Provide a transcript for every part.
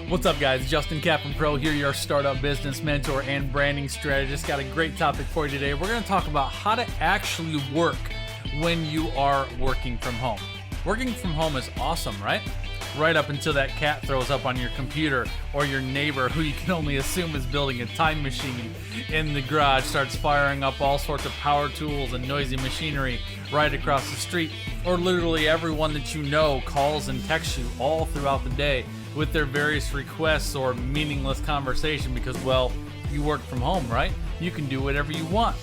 What's up, guys? Justin Kaplan Pro here, your startup business mentor and branding strategist. Got a great topic for you today. We're going to talk about how to actually work when you are working from home. Working from home is awesome, right? Right up until that cat throws up on your computer, or your neighbor, who you can only assume is building a time machine in the garage, starts firing up all sorts of power tools and noisy machinery right across the street, or literally everyone that you know calls and texts you all throughout the day with their various requests or meaningless conversation because, well, you work from home, right? You can do whatever you want.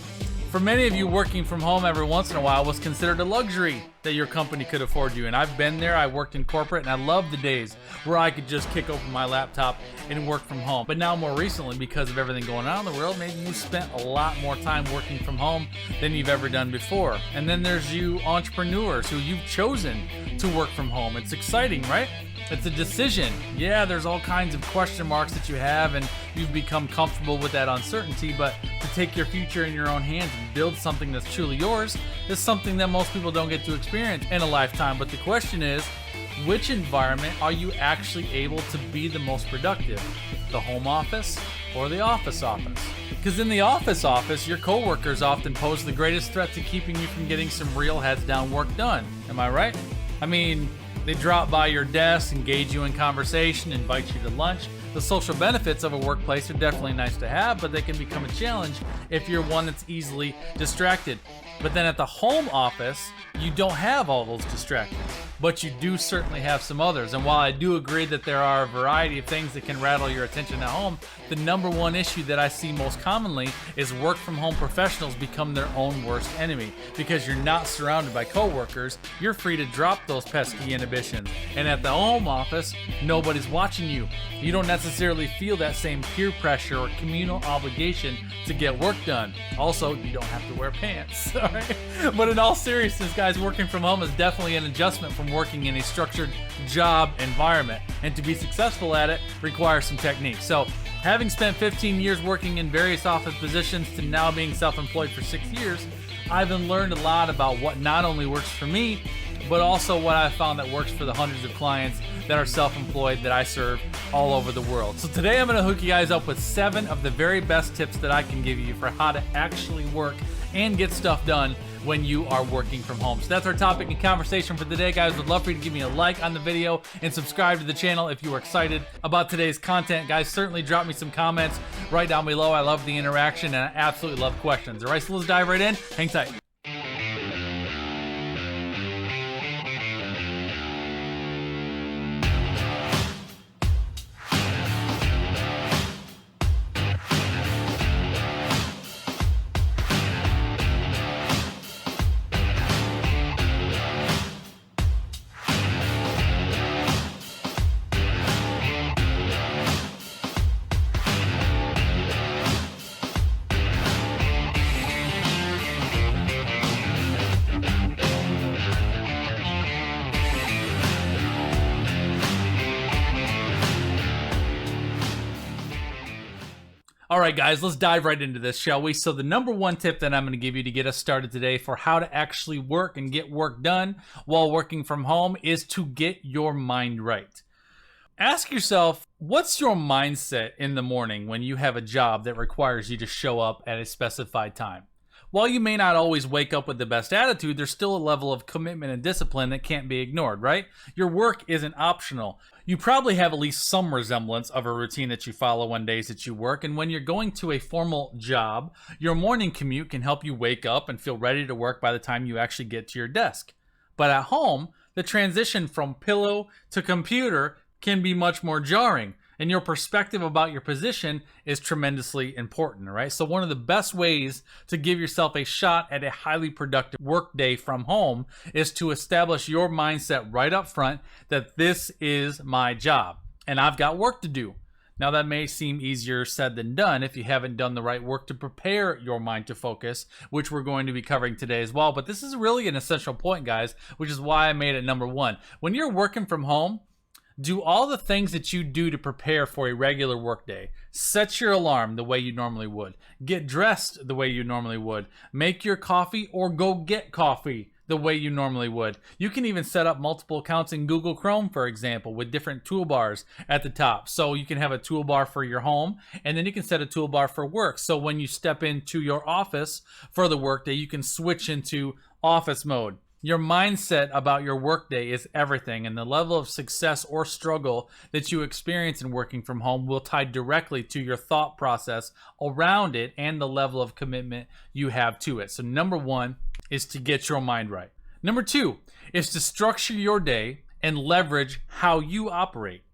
For many of you, working from home every once in a while was considered a luxury that your company could afford you. And I've been there. I worked in corporate, and I love the days where I could just kick open my laptop and work from home. But now, more recently, because of everything going on in the world, maybe you spent a lot more time working from home than you've ever done before. And then there's you entrepreneurs who you've chosen to work from home. It's exciting, right? It's a decision. Yeah, there's all kinds of question marks that you have, and you've become comfortable with that uncertainty, but to take your future in your own hands and build something that's truly yours is something that most people don't get to experience in a lifetime. But the question is, which environment are you actually able to be the most productive? The home office or the office? Because in the office, your coworkers often pose the greatest threat to keeping you from getting some real heads down work done. Am I right? I mean, they drop by your desk, engage you in conversation, invite you to lunch. The social benefits of a workplace are definitely nice to have, but they can become a challenge if you're one that's easily distracted. But then at the home office, you don't have all those distractions, but you do certainly have some others. And while I do agree that there are a variety of things that can rattle your attention at home, the number one issue that I see most commonly is work from home professionals become their own worst enemy. Because you're not surrounded by coworkers, you're free to drop those pesky inhibitions. And at the home office, nobody's watching you. You don't necessarily feel that same peer pressure or communal obligation to get work done. Also, you don't have to wear pants. All right? But in all seriousness, guys, working from home is definitely an adjustment from working in a structured job environment. And to be successful at it requires some technique. So, having spent 15 years working in various office positions to now being self-employed for 6 years, I've learned a lot about what not only works for me, but also what I found that works for the hundreds of clients that are self-employed that I serve all over the world. So today I'm going to hook you guys up with 7 of the very best tips that I can give you for how to actually work and get stuff done when you are working from home. So that's our topic and conversation for today, guys. Would love for you to give me a like on the video and subscribe to the channel if you are excited about today's content. Guys, certainly drop me some comments right down below. I love the interaction and I absolutely love questions. All right, so let's dive right in. Hang tight. All right, guys, let's dive right into this, shall we? So the number one tip that I'm going to give you to get us started today for how to actually work and get work done while working from home is to get your mind right. Ask yourself, what's your mindset in the morning when you have a job that requires you to show up at a specified time? While you may not always wake up with the best attitude, there's still a level of commitment and discipline that can't be ignored, right? Your work isn't optional. You probably have at least some resemblance of a routine that you follow on days that you work, and when you're going to a formal job, your morning commute can help you wake up and feel ready to work by the time you actually get to your desk. But at home, the transition from pillow to computer can be much more jarring. And your perspective about your position is tremendously important, right? So one of the best ways to give yourself a shot at a highly productive work day from home is to establish your mindset right up front that this is my job and I've got work to do. Now that may seem easier said than done if you haven't done the right work to prepare your mind to focus, which we're going to be covering today as well. But this is really an essential point, guys, which is why I made it number one. When you're working from home, do all the things that you do to prepare for a regular workday. Set your alarm the way you normally would. Get dressed the way you normally would. Make your coffee or go get coffee the way you normally would. You can even set up multiple accounts in Google Chrome, for example, with different toolbars at the top. So you can have a toolbar for your home, and then you can set a toolbar for work. So when you step into your office for the workday, you can switch into office mode. Your mindset about your workday is everything, and the level of success or struggle that you experience in working from home will tie directly to your thought process around it and the level of commitment you have to it. So number one is to get your mind right. Number two is to structure your day and leverage how you operate.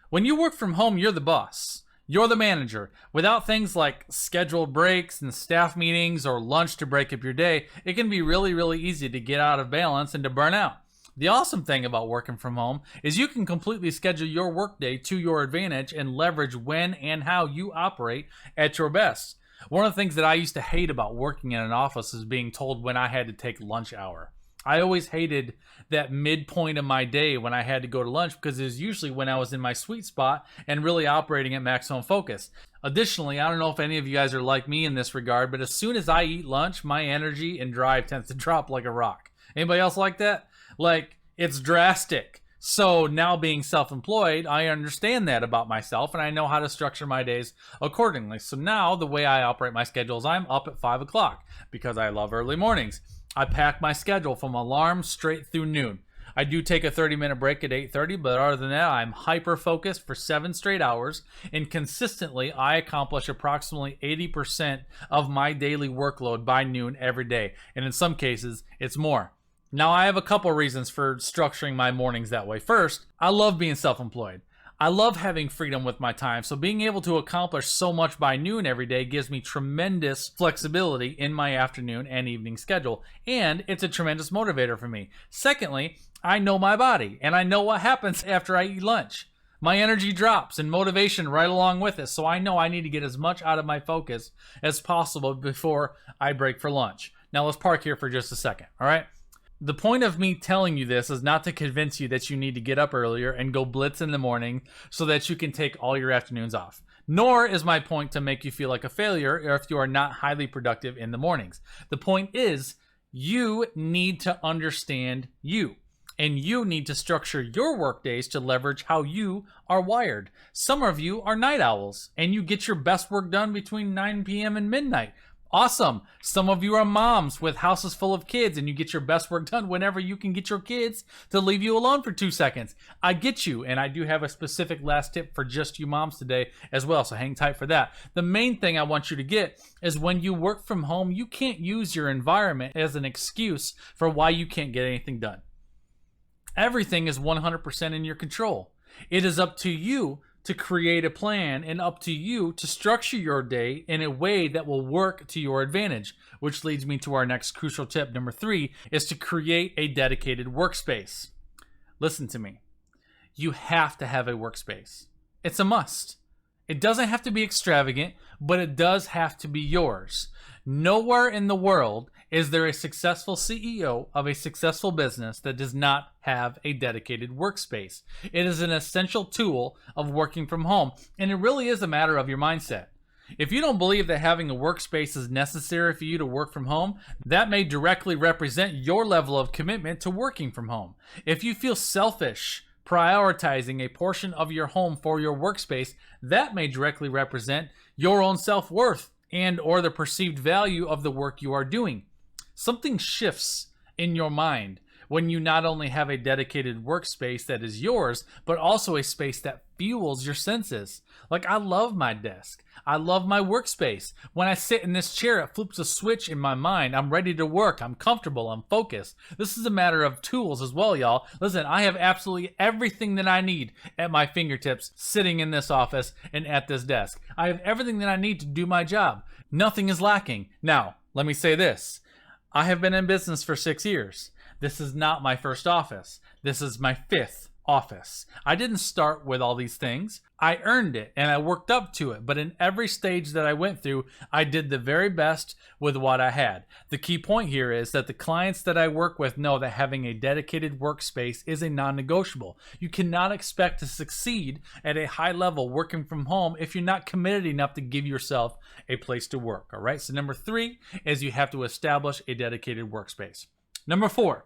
When you work from home, you're the boss. You're the manager. Without things like scheduled breaks and staff meetings or lunch to break up your day, it can be really, really easy to get out of balance and to burn out. The awesome thing about working from home is you can completely schedule your workday to your advantage and leverage when and how you operate at your best. One of the things that I used to hate about working in an office is being told when I had to take lunch hour. I always hated that midpoint of my day when I had to go to lunch because it was usually when I was in my sweet spot and really operating at maximum focus. Additionally, I don't know if any of you guys are like me in this regard, but as soon as I eat lunch, my energy and drive tends to drop like a rock. Anybody else like that? Like, it's drastic. So now being self-employed, I understand that about myself and I know how to structure my days accordingly. So now the way I operate my schedule is I'm up at 5 o'clock because I love early mornings. I pack my schedule from alarm straight through noon. I do take a 30-minute break at 8:30, but other than that, I'm hyper-focused for 7 straight hours, and consistently, I accomplish approximately 80% of my daily workload by noon every day, and in some cases, it's more. Now, I have a couple reasons for structuring my mornings that way. First, I love being self-employed. I love having freedom with my time, so being able to accomplish so much by noon every day gives me tremendous flexibility in my afternoon and evening schedule, and it's a tremendous motivator for me. Secondly, I know my body, and I know what happens after I eat lunch. My energy drops and motivation right along with it, so I know I need to get as much out of my focus as possible before I break for lunch. Now let's park here for just a second, all right? The point of me telling you this is not to convince you that you need to get up earlier and go blitz in the morning so that you can take all your afternoons off. Nor is my point to make you feel like a failure if you are not highly productive in the mornings. The point is you need to understand you. And you need to structure your work days to leverage how you are wired. Some of you are night owls and you get your best work done between 9 p.m. and midnight. Awesome. Some of you are moms with houses full of kids and you get your best work done whenever you can get your kids to leave you alone for 2 seconds. I get you, and I do have a specific last tip for just you moms today as well, so hang tight for that. The main thing I want you to get is when you work from home, you can't use your environment as an excuse for why you can't get anything done. Everything is 100% in your control. It is up to you to create a plan and up to you to structure your day in a way that will work to your advantage, which leads me to our next crucial tip. Number 3 is to create a dedicated workspace. Listen to me. You have to have a workspace. It's a must. It doesn't have to be extravagant, but it does have to be yours. Nowhere in the world is there a successful CEO of a successful business that does not have a dedicated workspace. It is an essential tool of working from home, and it really is a matter of your mindset. If you don't believe that having a workspace is necessary for you to work from home, that may directly represent your level of commitment to working from home. If you feel selfish prioritizing a portion of your home for your workspace, that may directly represent your own self-worth and or the perceived value of the work you are doing. Something shifts in your mind when you not only have a dedicated workspace that is yours, but also a space that fuels your senses. Like, I love my desk. I love my workspace. When I sit in this chair, it flips a switch in my mind. I'm ready to work. I'm comfortable. I'm focused. This is a matter of tools as well, y'all. Listen, I have absolutely everything that I need at my fingertips sitting in this office and at this desk. I have everything that I need to do my job. Nothing is lacking. Now, let me say this. I have been in business for 6 years. This is not my first office. This is my 5th office. I didn't start with all these things. I earned it and I worked up to it. But in every stage that I went through, I did the very best with what I had. The key point here is that the clients that I work with know that having a dedicated workspace is a non-negotiable. You cannot expect to succeed at a high level working from home if you're not committed enough to give yourself a place to work. All right. So number 3 is you have to establish a dedicated workspace. Number 4,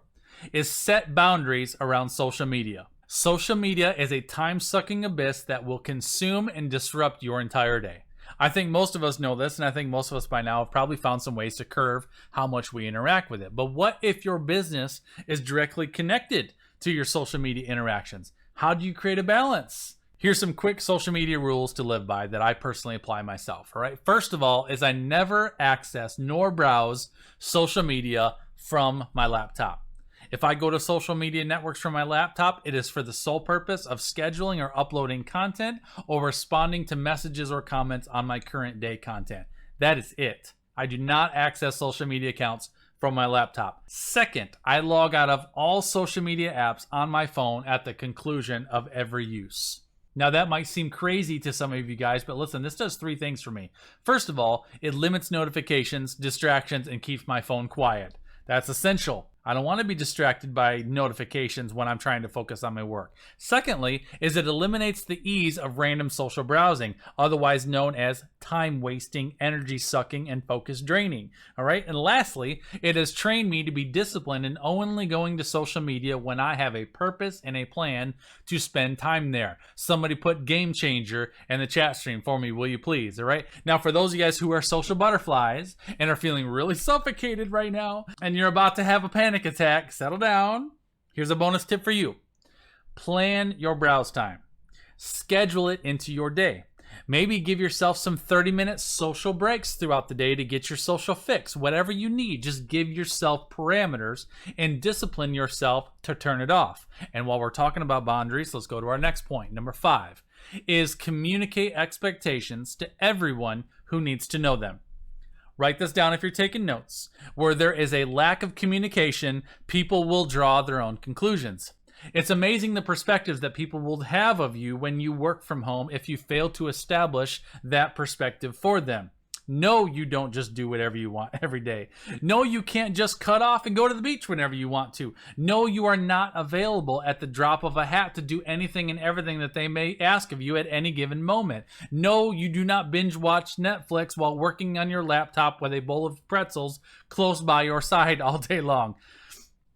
is set boundaries around social media. Social media is a time-sucking abyss that will consume and disrupt your entire day. I think most of us know this, and I think most of us by now have probably found some ways to curb how much we interact with it. But what if your business is directly connected to your social media interactions? How do you create a balance? Here's some quick social media rules to live by that I personally apply myself. All right. First of all, is I never access nor browse social media from my laptop. If I go to social media networks from my laptop, it is for the sole purpose of scheduling or uploading content or responding to messages or comments on my current day content. That is it. I do not access social media accounts from my laptop. Second, I log out of all social media apps on my phone at the conclusion of every use. Now that might seem crazy to some of you guys, but listen, this does three things for me. First of all, it limits notifications, distractions, and keeps my phone quiet. That's essential. I don't want to be distracted by notifications when I'm trying to focus on my work. Secondly, is it eliminates the ease of random social browsing, otherwise known as time wasting, energy sucking, and focus draining. All right. And lastly, it has trained me to be disciplined in only going to social media when I have a purpose and a plan to spend time there. Somebody put game changer in the chat stream for me, will you please? All right. Now, for those of you guys who are social butterflies and are feeling really suffocated right now, and you're about to have a panic attack, settle down. Here's a bonus tip for you. Plan your browse time. Schedule it into your day. Maybe give yourself some 30-minute social breaks throughout the day to get your social fix. Whatever you need, just give yourself parameters and discipline yourself to turn it off. And while we're talking about boundaries, let's go to our next point. Number 5 is communicate expectations to everyone who needs to know them. Write this down if you're taking notes. Where there is a lack of communication, people will draw their own conclusions. It's amazing the perspectives that people will have of you when you work from home if you fail to establish that perspective for them. No, you don't just do whatever you want every day. No, you can't just cut off and go to the beach whenever you want to. No, you are not available at the drop of a hat to do anything and everything that they may ask of you at any given moment. No, you do not binge watch Netflix while working on your laptop with a bowl of pretzels close by your side all day long.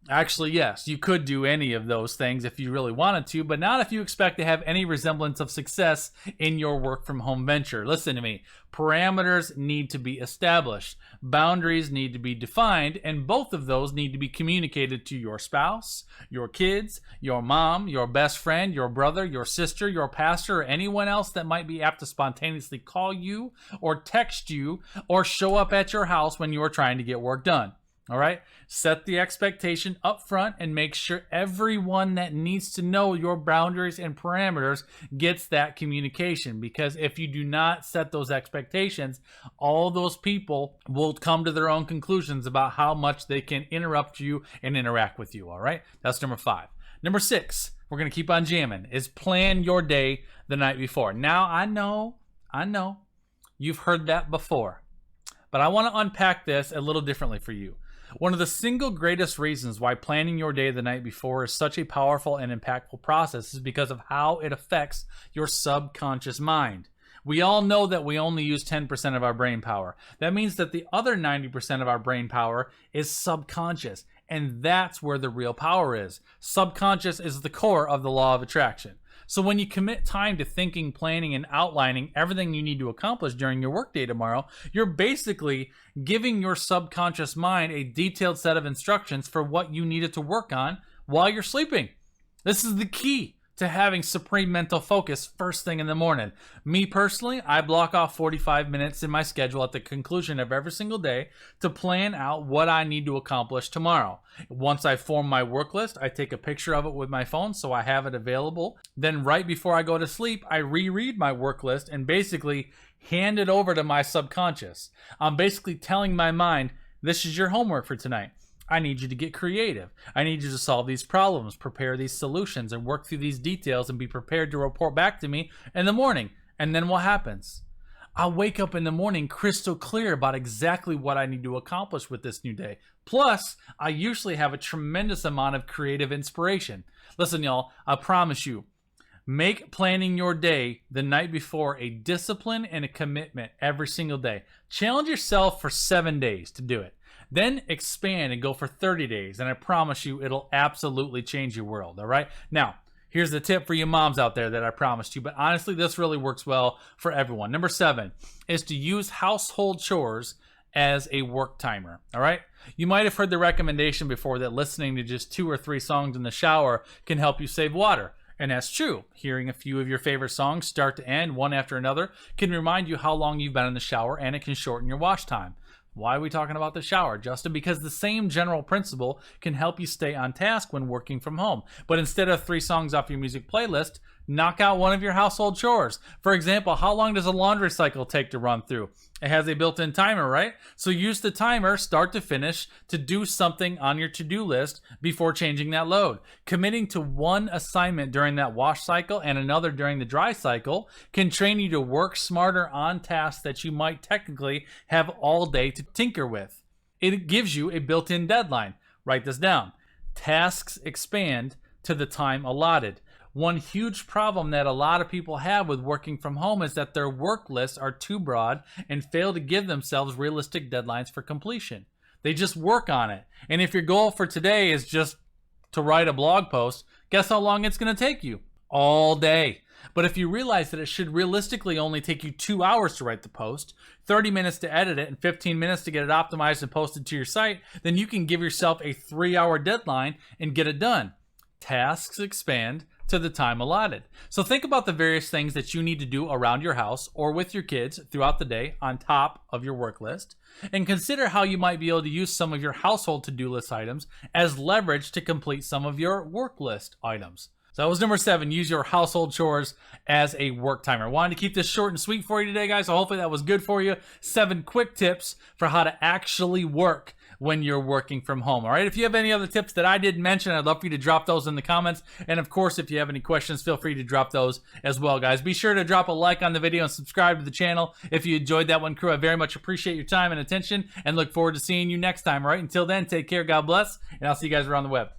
Actually, yes, you could do any of those things if you really wanted to, but not if you expect to have any resemblance of success in your work from home venture. Listen to me. Parameters need to be established. Boundaries need to be defined, and both of those need to be communicated to your spouse, your kids, your mom, your best friend, your brother, your sister, your pastor, or anyone else that might be apt to spontaneously call you or text you or show up at your house when you are trying to get work done. All right, set the expectation up front and make sure everyone that needs to know your boundaries and parameters gets that communication. Because if you do not set those expectations, all those people will come to their own conclusions about how much they can interrupt you and interact with you. All right, that's number 5. Number 6, we're going to keep on jamming, is plan your day the night before. Now, I know you've heard that before, but I want to unpack this a little differently for you. One of the single greatest reasons why planning your day the night before is such a powerful and impactful process is because of how it affects your subconscious mind. We all know that we only use 10% of our brain power. That means that the other 90% of our brain power is subconscious, and that's where the real power is. Subconscious is the core of the law of attraction. So when you commit time to thinking, planning, and outlining everything you need to accomplish during your workday tomorrow, you're basically giving your subconscious mind a detailed set of instructions for what you needed to work on while you're sleeping. This is the key to having supreme mental focus first thing in the morning. Me personally, I block off 45 minutes in my schedule at the conclusion of every single day to plan out what I need to accomplish tomorrow. Once I form my work list, I take a picture of it with my phone so I have it available. Then right before I go to sleep, I reread my work list and basically hand it over to my subconscious. I'm basically telling my mind, this is your homework for tonight. I need you to get creative. I need you to solve these problems, prepare these solutions, and work through these details and be prepared to report back to me in the morning. And then what happens? I'll wake up in the morning crystal clear about exactly what I need to accomplish with this new day. Plus, I usually have a tremendous amount of creative inspiration. Listen, y'all, I promise you, make planning your day the night before a discipline and a commitment every single day. Challenge yourself for 7 days to do it. Then expand and go for 30 days. And I promise you, it'll absolutely change your world. All right. Now, here's the tip for you moms out there that I promised you, but honestly, this really works well for everyone. Number 7 is to use household chores as a work timer. All right. You might have heard the recommendation before that listening to just 2 or 3 songs in the shower can help you save water. And that's true. Hearing a few of your favorite songs start to end, one after another, can remind you how long you've been in the shower, and it can shorten your wash time. Why are we talking about the shower, Justin? Because the same general principle can help you stay on task when working from home. But instead of 3 songs off your music playlist, knock out one of your household chores. For example, how long does a laundry cycle take to run through? It has a built-in timer, right? So use the timer, start to finish, to do something on your to-do list before changing that load. Committing to one assignment during that wash cycle and another during the dry cycle can train you to work smarter on tasks that you might technically have all day to tinker with. It gives you a built-in deadline. Write this down. Tasks expand to the time allotted. One huge problem that a lot of people have with working from home is that their work lists are too broad and fail to give themselves realistic deadlines for completion. They just work on it. And if your goal for today is just to write a blog post, guess how long it's going to take you? All day. But if you realize that it should realistically only take you 2 hours to write the post, 30 minutes to edit it, and 15 minutes to get it optimized and posted to your site, then you can give yourself a 3-hour deadline and get it done. Tasks expand to the time allotted. So think about the various things that you need to do around your house or with your kids throughout the day on top of your work list, and consider how you might be able to use some of your household to-do list items as leverage to complete some of your work list items. So that was number 7, use your household chores as a work timer. Wanted to keep this short and sweet for you today, guys, so hopefully that was good for you. 7 quick tips for how to actually work when you're working from home. All right, if you have any other tips that I didn't mention, I'd love for you to drop those in the comments. And of course, if you have any questions, feel free to drop those as well, guys. Be sure to drop a like on the video and subscribe to the channel if you enjoyed that one, crew. I very much appreciate your time and attention and look forward to seeing you next time. All right, until then, take care, God bless, and I'll see you guys around the web.